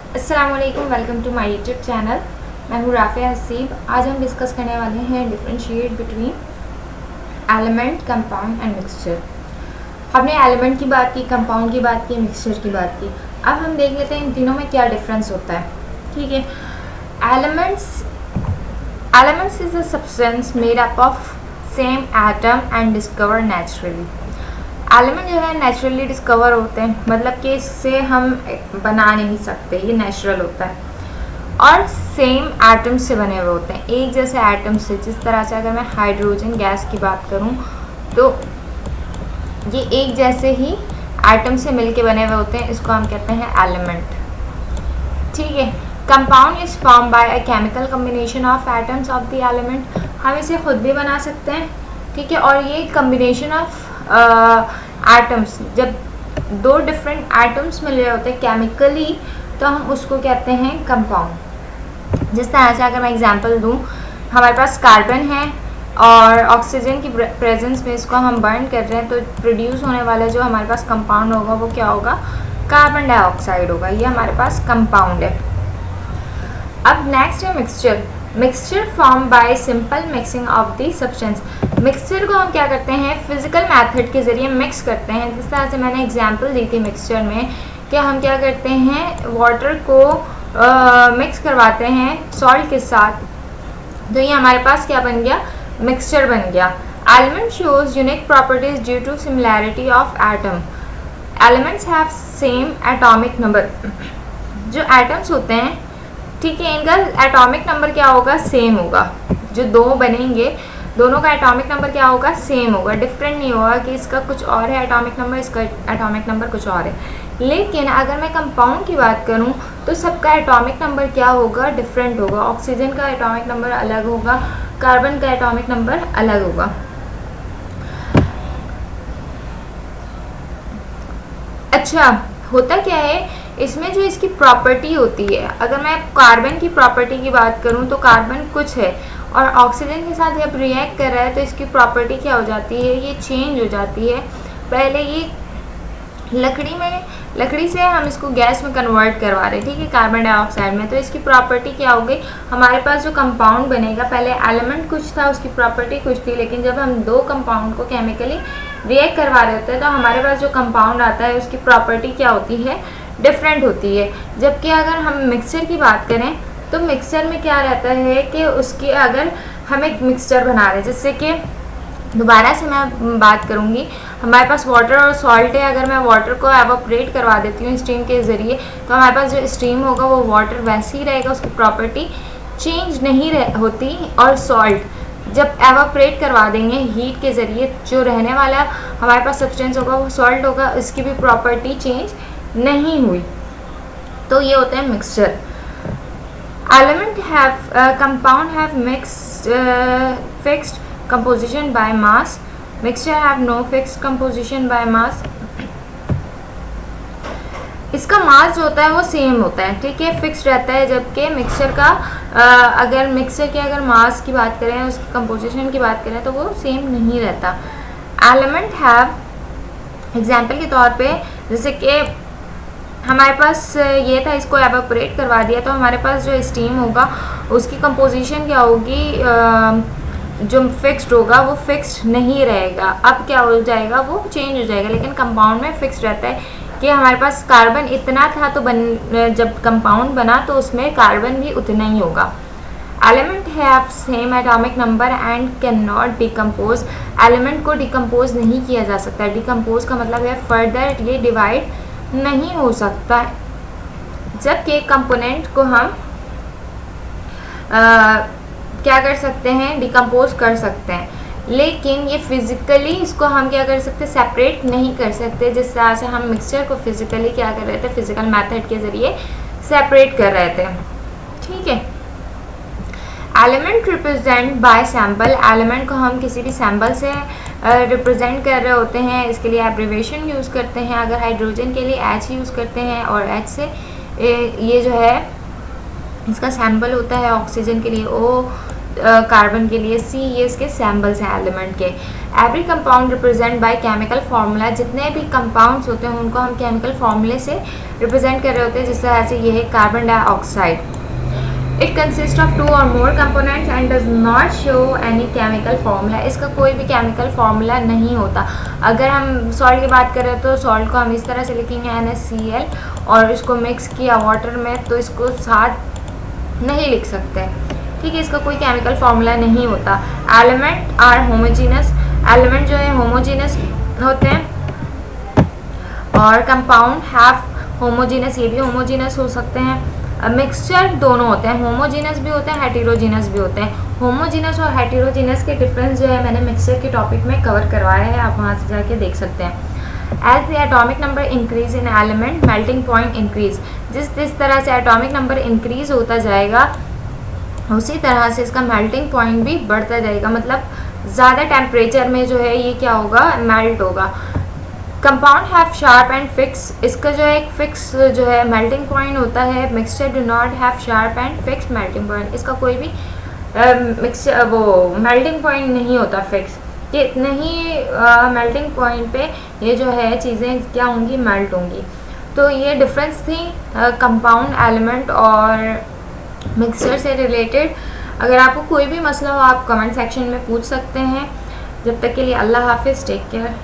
अस्सलाम वालेकुम, welcome to my YouTube channel. मैं हूँ राफ़िया हसीब। आज हम डिस्कस करने वाले हैं differentiate between element, compound and mixture. हमने एलिमेंट की बात की, कंपाउंड की बात की, मिक्सचर की बात की। अब हम देख लेते हैं इन तीनों में क्या डिफरेंस होता है। ठीक है, elements is a substance made up of same atom and discover naturally. Element जो है नेचुरली डिस्कवर होते हैं, मतलब कि इससे हम बना नहीं सकते, ये नेचुरल होता है। और सेम एटम से बने हुए होते हैं, एक जैसे एटम से। जिस तरह से अगर मैं हाइड्रोजन गैस की बात करूं तो ये एक जैसे ही एटम से मिलके बने हुए होते हैं, इसको हम कहते हैं एलिमेंट। ठीक है, compound is form by a chemical combination of atoms of the element. हम इसे खुद भी बना सकते हैं। ठीक है, और ये कम्बिनेशन ऑफ एटम्स, जब दो डिफरेंट एटम्स मिल रहे होते हैं केमिकली, तो हम उसको कहते हैं कंपाउंड। जिस तरह से अगर मैं एग्जांपल दूं, हमारे पास कार्बन है और ऑक्सीजन की प्रेजेंस में इसको हम बर्न कर रहे हैं, तो प्रोड्यूस होने वाला जो हमारे पास कंपाउंड होगा वो क्या होगा? कार्बन डाइऑक्साइड होगा। ये हमारे पास कंपाउंड है। अब नेक्स्ट है mixture. Mixture form by simple mixing of the substance. Mixture को हम क्या करते हैं? फिजिकल मेथड के ज़रिए मिक्स करते हैं। जिस तरह से मैंने एग्जांपल दी थी मिक्सचर में, कि हम क्या करते हैं, वाटर को मिक्स करवाते हैं सॉल्ट के साथ, तो ये हमारे पास क्या बन गया? मिक्सचर बन गया। Element shows unique properties due to similarity of atom. Elements have same atomic number. जो एटम्स होते हैं, ठीक है, इनका एटॉमिक नंबर क्या होगा? सेम होगा। जो दो बनेंगे, दोनों का एटॉमिक नंबर क्या होगा? सेम होगा। डिफरेंट नहीं होगा कि इसका कुछ और है एटॉमिक नंबर, इसका एटॉमिक नंबर कुछ और है। लेकिन अगर मैं कंपाउंड की बात करूं तो सबका एटॉमिक नंबर क्या होगा? डिफरेंट होगा। ऑक्सीजन का एटॉमिक नंबर अलग होगा, कार्बन का एटॉमिक नंबर अलग होगा। अच्छा, होता क्या है इसमें, जो इसकी प्रॉपर्टी होती है, अगर मैं कार्बन की प्रॉपर्टी की बात करूं तो कार्बन कुछ है और ऑक्सीजन के साथ जब रिएक्ट कर रहा है तो इसकी प्रॉपर्टी क्या हो जाती है? ये चेंज हो जाती है। पहले ये लकड़ी से हम इसको गैस में कन्वर्ट करवा रहे हैं, ठीक है, कार्बन डाइऑक्साइड में, तो इसकी प्रॉपर्टी क्या हो गई? हमारे पास जो कंपाउंड बनेगा, पहले एलिमेंट कुछ था, उसकी प्रॉपर्टी कुछ थी, लेकिन जब हम दो कंपाउंड को केमिकली रिएक्ट करवा रहे होते हैं तो हमारे पास जो कंपाउंड आता है उसकी प्रॉपर्टी क्या होती है? डिफरेंट होती है। जबकि अगर हम मिक्सचर की बात करें तो मिक्सचर में क्या रहता है कि उसकी, अगर हम एक मिक्सचर बना रहे हैं, जैसे कि दोबारा से मैं बात करूँगी, हमारे पास वाटर और सॉल्ट है। अगर मैं वाटर को एवोपरेट करवा देती हूँ स्टीम के ज़रिए, तो हमारे पास जो स्टीम होगा वो वाटर वैसे ही रहेगा, उसकी प्रॉपर्टी चेंज नहीं होती। और सॉल्ट जब एवोपरेट करवा देंगे हीट के ज़रिए, जो रहने वाला हमारे पास सब्सटेंस होगा वो सॉल्ट होगा, इसकी भी प्रॉपर्टी चेंज नहीं हुई। तो ये होता है mixture. Element have compound have mixed fixed composition by mass. Mixture have no fixed composition by mass. इसका मास जो होता है वो सेम होता है, ठीक है, फिक्स रहता है। जबकि मिक्सचर का अगर मिक्सचर के अगर मास की बात करें, उसकी कंपोजिशन की बात करें, तो वो सेम नहीं रहता। एलिमेंट हैव, एग्जांपल के तौर पे, जैसे कि हमारे पास ये था, इसको एवापोरेट करवा दिया, तो हमारे पास जो स्टीम होगा उसकी कंपोजिशन क्या होगी? जो फिक्स्ड होगा वो फिक्स्ड नहीं रहेगा। अब क्या हो जाएगा? वो चेंज हो जाएगा। लेकिन कंपाउंड में फिक्स्ड रहता है कि हमारे पास कार्बन इतना था, तो जब कंपाउंड बना तो उसमें कार्बन भी उतना ही होगा। Element have same atomic number and can not decompose. Element को डिकम्पोज नहीं किया जा सकता। डिकम्पोज का मतलब है फर्दर ये डिवाइड नहीं हो सकता। जबकि कंपोनेंट को हम क्या कर सकते हैं? डिकम्पोज कर सकते हैं, लेकिन ये फिज़िकली इसको हम क्या कर सकते? सेपरेट नहीं कर सकते। जिस तरह से हम मिक्सचर को फिज़िकली क्या कर रहे थे? फिज़िकल मेथड के ज़रिए सेपरेट कर रहे थे। ठीक है, element represent by sample. Element को हम किसी भी सैम्पल से रिप्रेजेंट कर रहे होते हैं। इसके लिए एब्रिवेशन यूज़ करते हैं। अगर हाइड्रोजन के लिए H यूज़ करते हैं, और H से ये जो है इसका सैम्पल होता है। ऑक्सीजन के लिए O, कार्बन के लिए, C ये इसके सैम्बल्स हैं एलिमेंट के। Every compound represent by chemical formula, जितने भी कंपाउंड्स होते हैं उनको हम केमिकल फार्मूले से रिप्रेजेंट कर रहे होते हैं। जिस तरह से ये है carbon dioxide, it consist of 2 और more components and does not show any chemical formula. इसका कोई भी केमिकल फार्मूला नहीं होता। अगर हम सॉल्ट की बात करें तो सॉल्ट को हम इस तरह से लिखेंगे NaCl, और इसको मिक्स किया वाटर में तो इसको साथ नहीं लिख सकते, ठीक है। इसका कोई केमिकल फार्मूला नहीं होता। एलिमेंट आर होमोजीनस, एलिमेंट जो है होमोजीनस होते हैं, और कंपाउंड हैव होमोजीनस, ये भी होमोजीनस हो सकते हैं। मिक्सचर दोनों होते हैं, होमोजीनस भी होते हैं, हेटेरोजीनस भी होते हैं। होमोजीनस और हेटेरोजीनस के डिफरेंस जो है मैंने मिक्सचर के टॉपिक में कवर करवाया है, आप वहाँ से जाके देख सकते हैं। As the atomic number increase in element melting point increase, जिस तरह से एटॉमिक नंबर इंक्रीज होता जाएगा उसी तरह से इसका मेल्टिंग पॉइंट भी बढ़ता जाएगा, मतलब ज़्यादा टेम्परेचर में जो है ये क्या होगा, मेल्ट होगा। Compound have sharp and fix, इसका जो है एक फिक्स जो है मेल्टिंग पॉइंट होता है। Mixture do not have sharp and fix melting point, इसका कोई भी मिक्सचर वो मेल्टिंग पॉइंट नहीं होता फिक्स, कि इतने ही मेल्टिंग पॉइंट पे ये जो है चीज़ें क्या होंगी, मेल्ट होंगी। तो ये डिफरेंस थी कंपाउंड, एलिमेंट और मिक्सचर से रिलेटेड। अगर आपको कोई भी मसला हो आप कमेंट सेक्शन में पूछ सकते हैं। जब तक के लिए अल्लाह हाफिज़, टेक केयर।